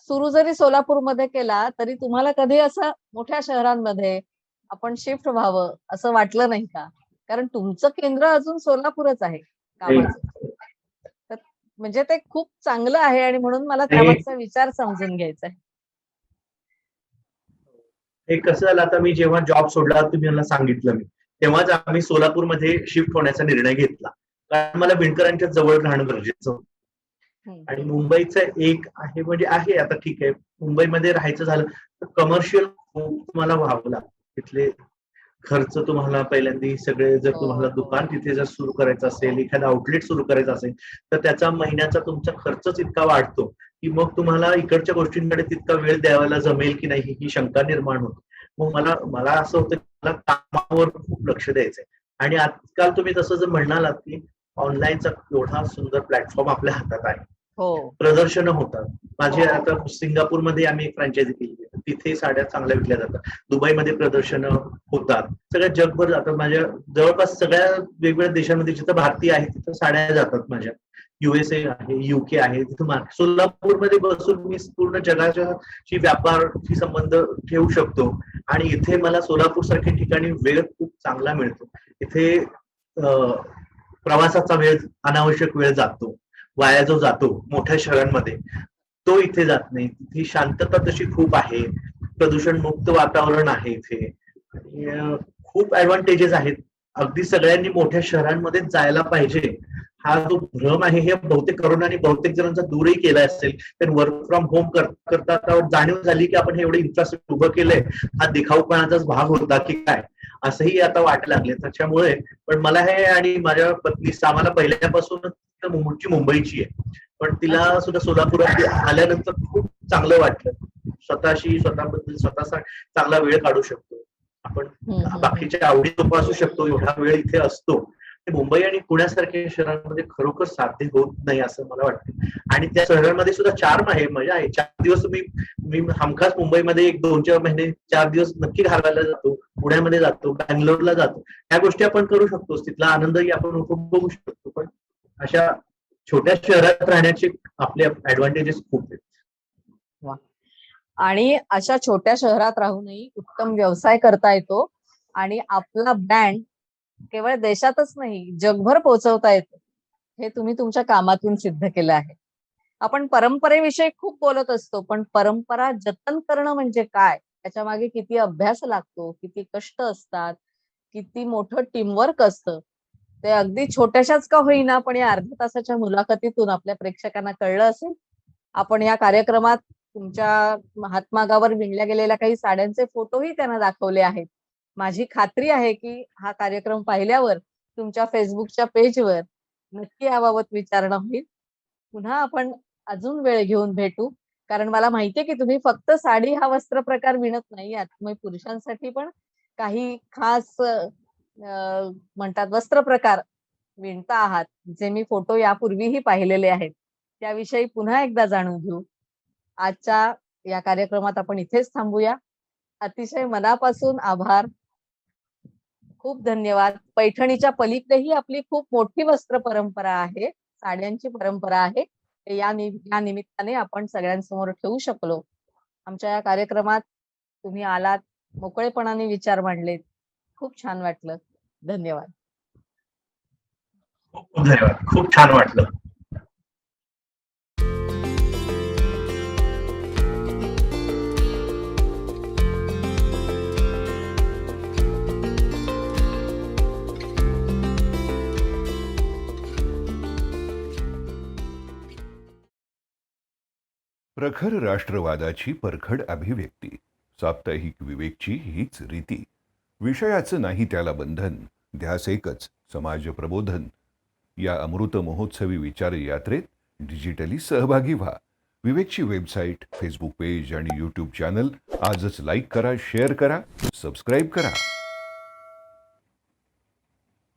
सुरू जरी सोलापूरमध्ये केला तरी तुम्हाला कधी असं मोठ्या शहरांमध्ये आपण शिफ्ट व्हावं असं वाटलं नाही का? कारण तुमचं केंद्र अजून सोलापूरच आहे कामाचं. तर म्हणजे ते खूप चांगलं आहे आणि म्हणून मला आणि त्यामागचा विचार समजून घ्यायचा आहे. हे कसं झालं, आता मी जेव्हा जॉब सोडला, तुम्ही मला सांगितलं मी, तेव्हाच आम्ही सोलापूरमध्ये शिफ्ट होण्याचा निर्णय घेतला, कारण मला विणकरांच्या जवळ राहणं गरजेचं होतं. हम्म. आणि मुंबईचं एक आहे, म्हणजे आहे आता ठीक आहे, मुंबईमध्ये राहायचं झालं तर कमर्शियल तुम्हाला व्हावं लागतं. तिथले खर्च तुम्हाला पहिल्यांदा सगळे, जर तुम्हाला हो, हो. दुकान तिथे जर सुरू करायचं असेल, एखादा आउटलेट सुरू करायचं असेल, तर त्याचा महिन्याचा तुमचा खर्चच इतका वाढतो की मग तुम्हाला इकडच्या गोष्टींकडे तितका वेळ द्यायला जमेल की नाही ही शंका निर्माण होते. मग मला मला असं होतं की मला कामावर खूप लक्ष द्यायचंय. आणि आजकाल तुम्ही तसं जर म्हणालात की ऑनलाईनचा एवढा सुंदर प्लॅटफॉर्म आपल्या हातात आहे, हो. प्रदर्शनं होतात. माझी आता सिंगापूरमध्ये आम्ही एक फ्रँचायझी केली आहे, तिथे साड्या चांगल्या विकल्या जातात. दुबईमध्ये प्रदर्शनं होतात. सगळ्या जगभर जातात. माझ्या जवळपास सगळ्या वेगवेगळ्या देशांमध्ये जिथं भारतीय आहे तिथं साड्या जातात माझ्या. USA आहे, UK आहे, तिथं सोलापूरमध्ये बसून मी पूर्ण जगाची व्यापारशी संबंध ठेवू शकतो. आणि इथे मला सोलापूर सारख्या ठिकाणी वेळ खूप चांगला मिळतो. इथे प्रवासाचा वेळ, अनावश्यक वेळ जातो, वाया जो जातो मोठ्या शहरांमध्ये, तो इथे जात नाही. तिथे शांतता तशी खूप आहे, प्रदूषण मुक्त वातावरण आहे इथे, आणि खूप ऍडव्हान्टेजेस आहेत. अगदी सगळ्यांनी मोठ्या शहरांमध्ये जायला पाहिजे, हा जो भ्रम आहे हे बहुतेक करोनाने बहुतेक जणांचा दूरही केला असेल. तर वर्क फ्रॉम होम करता जाणीव झाली की आपण हे एवढं इन्फ्रास्ट्रक्चर उभं केलंय, हा दिखाऊपणाचाच भाग होता की काय, असंही आता वाटायला लागले. त्याच्यामुळे पण मला हे, आणि माझ्या पत्नी आम्हाला पहिल्यापासून मुंबईची आहे, पण तिला अच्छा. सुद्धा सोलापुरात आल्यानंतर खूप चांगलं वाटलं. स्वतःबद्दल स्वतःचा चांगला वेळ काढू शकतो आपण, हम्म. हम्म. बाकीच्या आवडी जोपासू शकतो, एवढा वेळ इथे असतो. मुंबई आणि पुण्यासारख्या शहरांमध्ये खरोखर साध्य होत नाही असं मला वाटतं. आणि त्या शहरांमध्ये सुद्धा चार्म आहे, मजा आहे. 4 दिवस मी हमखास मुंबईमध्ये एक 2-4 महिने 4 दिवस नक्की घालवायला जातो, पुण्यामध्ये जातो, बँगलोरला जातो. ह्या गोष्टी आपण करू शकतो, तिथला आनंदही आपण उपभोगू शकतो. पण अशा छोट्या शहरात राहण्याचे आपले ऍडव्हान्टेजेस खूप आहेत. आणि अशा छोट्या शहरात राहूनही उत्तम व्यवसाय करता येतो आणि आपला ब्रँड केवळ देशातच नाही जगभर पोहोचवता येतो. हे तुम्ही तुमच्या कामातून सिद्ध केलं आहे. आपण परंपरेविषयी खूप बोलत असतो, पण परंपरा जतन करणं म्हणजे काय? त्याच्या मागे किती अभ्यास लागतो, किती कष्ट असतात, किती मोठं टीमवर्क असतं. ते अगदी छोट्याशाच का होईना, पण या अर्ध्या तासाच्या मुलाखतीतून आपल्या प्रेक्षकांना कळलं असेल. आपण या कार्यक्रमात तुमच्या हातमागावर विणल्या गेलेल्या काही साड्यांचे फोटोही त्यांना दाखवले आहेत. माझी खात्री आहे, की हा कार्यक्रम पाहिल्यावर तुमच्या Facebookच्या पेजवर नक्की याबाबत विचारणा होईल. पुन्हा आपण अजून वेळ घेऊन भेटू. कारण मला माहितीये, की तुम्ही फक्त साडी हा वस्त्र प्रकार विणत नाही आहात. तुम्ही पुरुषांसाठी पण काही खास म्हणतात वस्त्र प्रकार विणता आहात, जे मी फोटो यापूर्वीही पाहिलेले आहेत. त्याविषयी पुन्हा एकदा जाणून घेऊ. आजच्या या कार्यक्रमात आपण इथेच थांबूया. अतिशय मनापासून आभार. खूप धन्यवाद. पैठणीच्या पलीकडेही आपली खूप मोठी वस्त्र परंपरा आहे, साड्यांची परंपरा आहे. ते या निमित्ताने आपण सगळ्यांसमोर ठेवू शकलो. आमच्या या कार्यक्रमात तुम्ही आलात, मोकळेपणाने विचार मांडलेत. खूप छान वाटलं. धन्यवाद. खूप खूप धन्यवाद. खूप छान वाटलं. प्रखर राष्ट्रवादाची परखड अभिव्यक्ती, साप्ताहिक विवेकची हीच रीती. विषयाचं नाही त्याला बंधन, ध्यास एकच समाज प्रबोधन. या अमृत महोत्सवी विचार यात्रेत डिजिटली सहभागी व्हा. विवेकची वेबसाईट, फेसबुक पेज आणि यूट्यूब चॅनल आजच लाईक करा, शेअर करा, सबस्क्राईब करा.